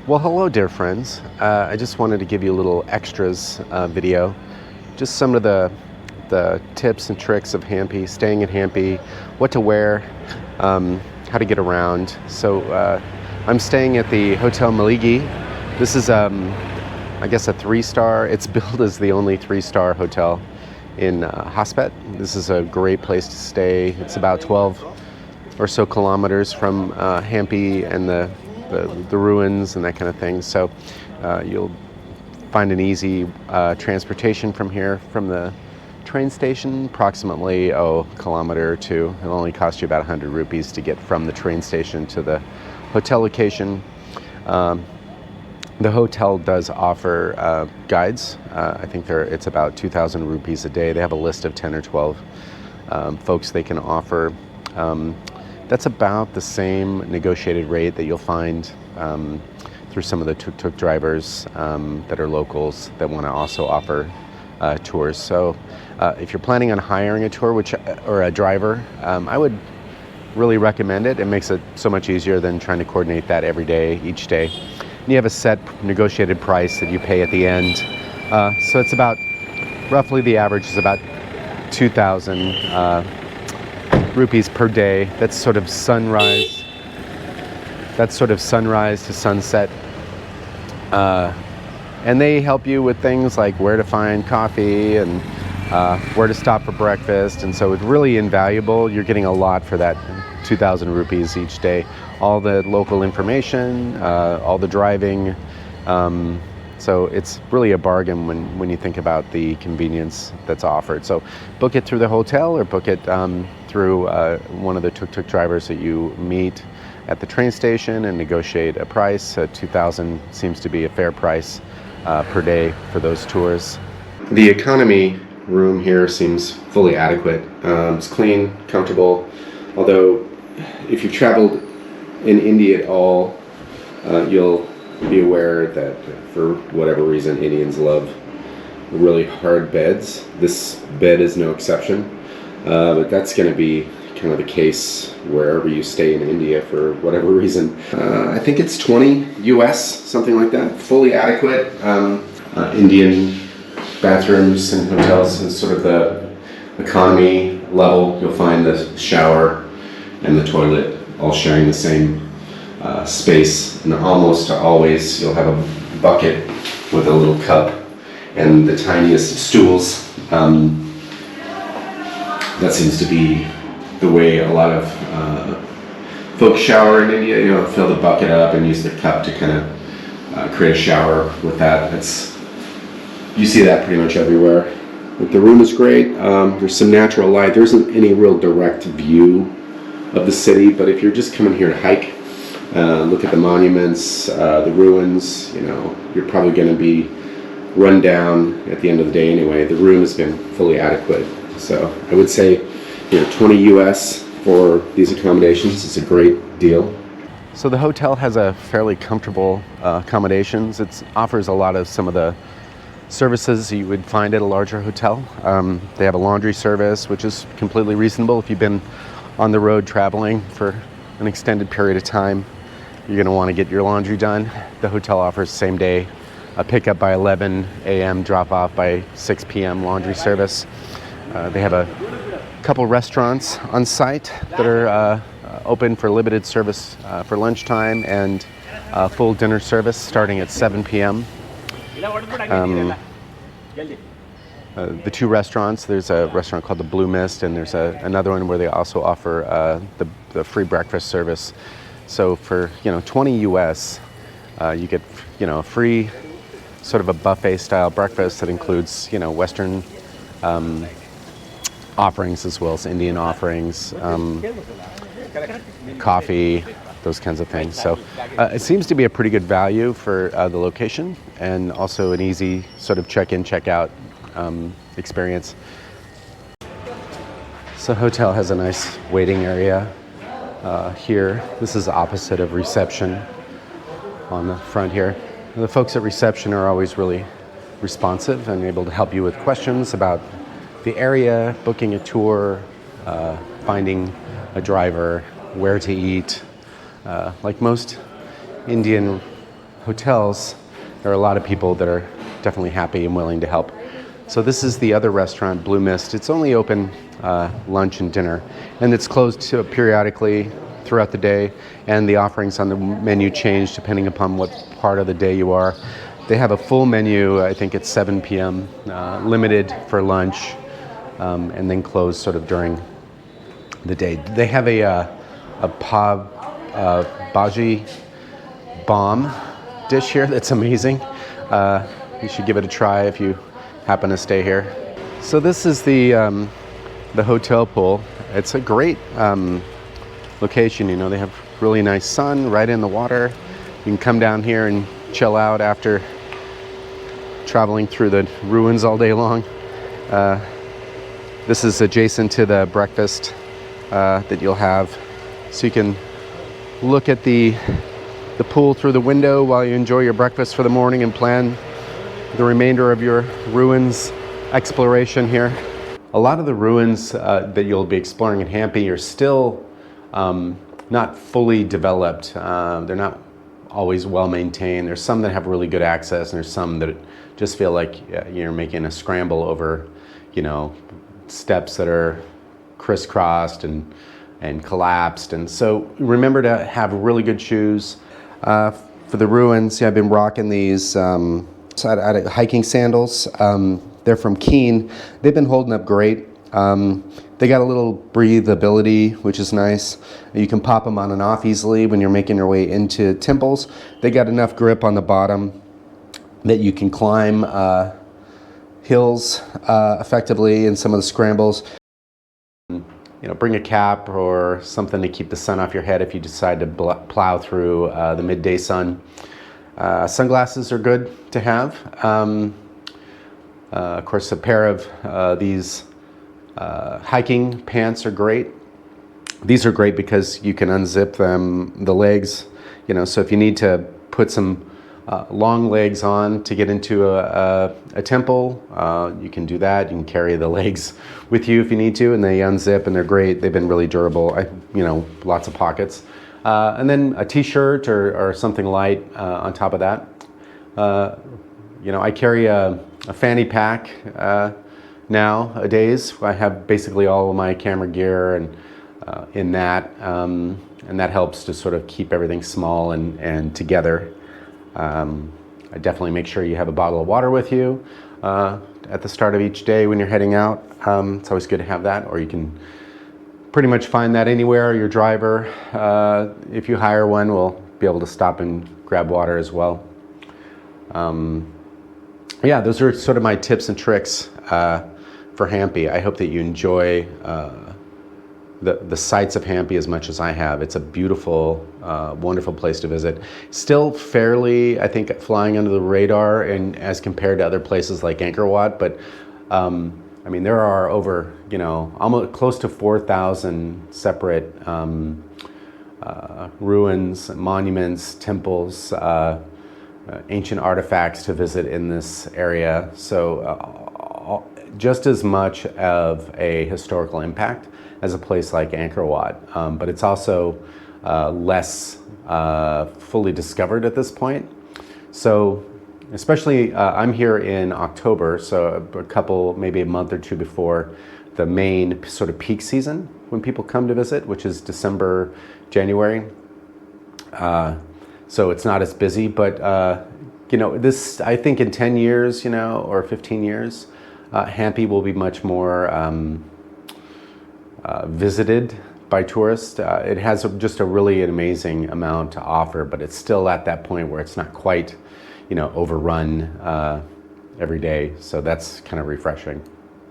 Well, hello, dear friends. I just wanted to give you a little extras video. Just some of the tips and tricks of Hampi, staying in Hampi, what to wear, how to get around. So I'm staying at the Hotel Malligi. This is, I guess, a 3-star. It's billed as the only 3-star hotel in Hospet. This is a great place to stay. It's about 12 or so kilometers from Hampi and the ruins and that kind of thing. So you'll find an easy transportation from here, from the train station, approximately a kilometer or two. It'll only cost you about 100 rupees to get from the train station to the hotel location. The hotel does offer guides. I think it's about 2,000 rupees a day. They have a list of 10 or 12 folks they can offer. That's about the same negotiated rate that you'll find through some of the tuk-tuk drivers that are locals that want to also offer tours. So if you're planning on hiring a tour or a driver, I would really recommend it. It makes it so much easier than trying to coordinate that every day, each day. And you have a set negotiated price that you pay at the end. So it's about, roughly the average is about 2,000 rupees per day. That's sort of sunrise to sunset. And they help you with things like where to find coffee and where to stop for breakfast. And so it's really invaluable. You're getting a lot for that 2,000 rupees each day. All the local information, all the driving. So it's really a bargain when you think about the convenience that's offered. So book it through the hotel or book it through one of the tuk-tuk drivers that you meet at the train station and negotiate a price. 2,000 seems to be a fair price per day for those tours. The economy room here seems fully adequate. It's clean, comfortable, although if you've traveled in India at all, you'll be aware that for whatever reason Indians love really hard beds. This bed is no exception, but that's going to be kind of the case wherever you stay in India for whatever reason. I think it's 20 US, something like that. Fully adequate. Indian bathrooms and hotels is sort of the economy level. You'll find the shower and the toilet all sharing the same space, and almost always you'll have a bucket with a little cup and the tiniest stools. That seems to be the way a lot of folks shower in India. You know, fill the bucket up and use the cup to kind of create a shower with that. You see that pretty much everywhere. But the room is great. There's some natural light. There isn't any real direct view of the city, but if you're just coming here to hike, look at the monuments, the ruins, you know, you're probably going to be run down at the end of the day anyway. The room has been fully adequate. So I would say, 20 US for these accommodations is a great deal. So the hotel has a fairly comfortable accommodations. It offers a lot of some of the services you would find at a larger hotel. They have a laundry service, which is completely reasonable if you've been on the road traveling for an extended period of time. You're going to want to get your laundry done. The hotel offers same day pickup by 11 a.m., drop off by 6 p.m. laundry service. They have a couple restaurants on site that are open for limited service for lunchtime and full dinner service starting at 7 p.m. The two restaurants, there's a restaurant called the Blue Mist, and there's another one where they also offer the free breakfast service. So for 20 US, you get a free sort of a buffet style breakfast that includes Western offerings as well as Indian offerings, coffee, those kinds of things. So it seems to be a pretty good value for the location, and also an easy sort of check-in, check-out experience. So hotel has a nice waiting area here. This is opposite of reception on the front here. The folks at reception are always really responsive and able to help you with questions about the area, booking a tour, finding a driver, where to eat. Like most Indian hotels, there are a lot of people that are definitely happy and willing to help. So this is the other restaurant, Blue Mist. It's only open lunch and dinner, and it's closed periodically throughout the day, and the offerings on the menu change depending upon what part of the day you are. They have a full menu, I think it's 7 p.m., limited for lunch, and then closed sort of during the day. They have a pav bhaji bomb dish here that's amazing. You should give it a try if you happen to stay here. So this is the hotel pool. It's a great location. You know, they have really nice sun right in the water. You can come down here and chill out after traveling through the ruins all day long. This is adjacent to the breakfast that you'll have, so you can look at the pool through the window while you enjoy your breakfast for the morning and plan the remainder of your ruins exploration here. A lot of the ruins that you'll be exploring in Hampi are still not fully developed. They're not always well maintained. There's some that have really good access, and there's some that just feel like you're making a scramble over, you know, steps that are crisscrossed and collapsed. And so remember to have really good shoes. For the ruins, I've been rocking these hiking sandals. They're from Keen. They've been holding up great. They got a little breathability, which is nice. You can pop them on and off easily when you're making your way into temples. They got enough grip on the bottom that you can climb hills effectively in some of the scrambles. You know, bring a cap or something to keep the sun off your head if you decide to plow through the midday sun. Sunglasses are good to have. Of course, a pair of these hiking pants are great. These are great because you can unzip the legs, you know, so if you need to put some long legs on to get into a temple, you can do that. You can carry the legs with you if you need to, and they unzip and they're great. They've been really durable. You know, lots of pockets. And then a t-shirt or something light on top of that. You know, I carry a fanny pack nowadays. I have basically all of my camera gear and in that, and that helps to sort of keep everything small and together. I definitely make sure you have a bottle of water with you at the start of each day when you're heading out. It's always good to have that, or you can pretty much find that anywhere. Your driver, if you hire one, will be able to stop and grab water as well. Yeah, those are sort of my tips and tricks for Hampi. I hope that you enjoy the sights of Hampi as much as I have. It's a beautiful, wonderful place to visit. Still fairly, I think, flying under the radar and as compared to other places like Angkor Wat, but I mean, there are over, you know, almost close to 4,000 separate ruins, monuments, temples, ancient artifacts to visit in this area. So just as much of a historical impact as a place like Angkor Wat, but it's also less fully discovered at this point. So especially, I'm here in October, so a couple, maybe a month or two before the main sort of peak season when people come to visit, which is December, January. So it's not as busy, but you know, this, I think in 10 years, you know, or 15 years, Hampi will be much more visited by tourists. It has just a really amazing amount to offer, but it's still at that point where it's not quite, you know, overrun every day. So that's kind of refreshing.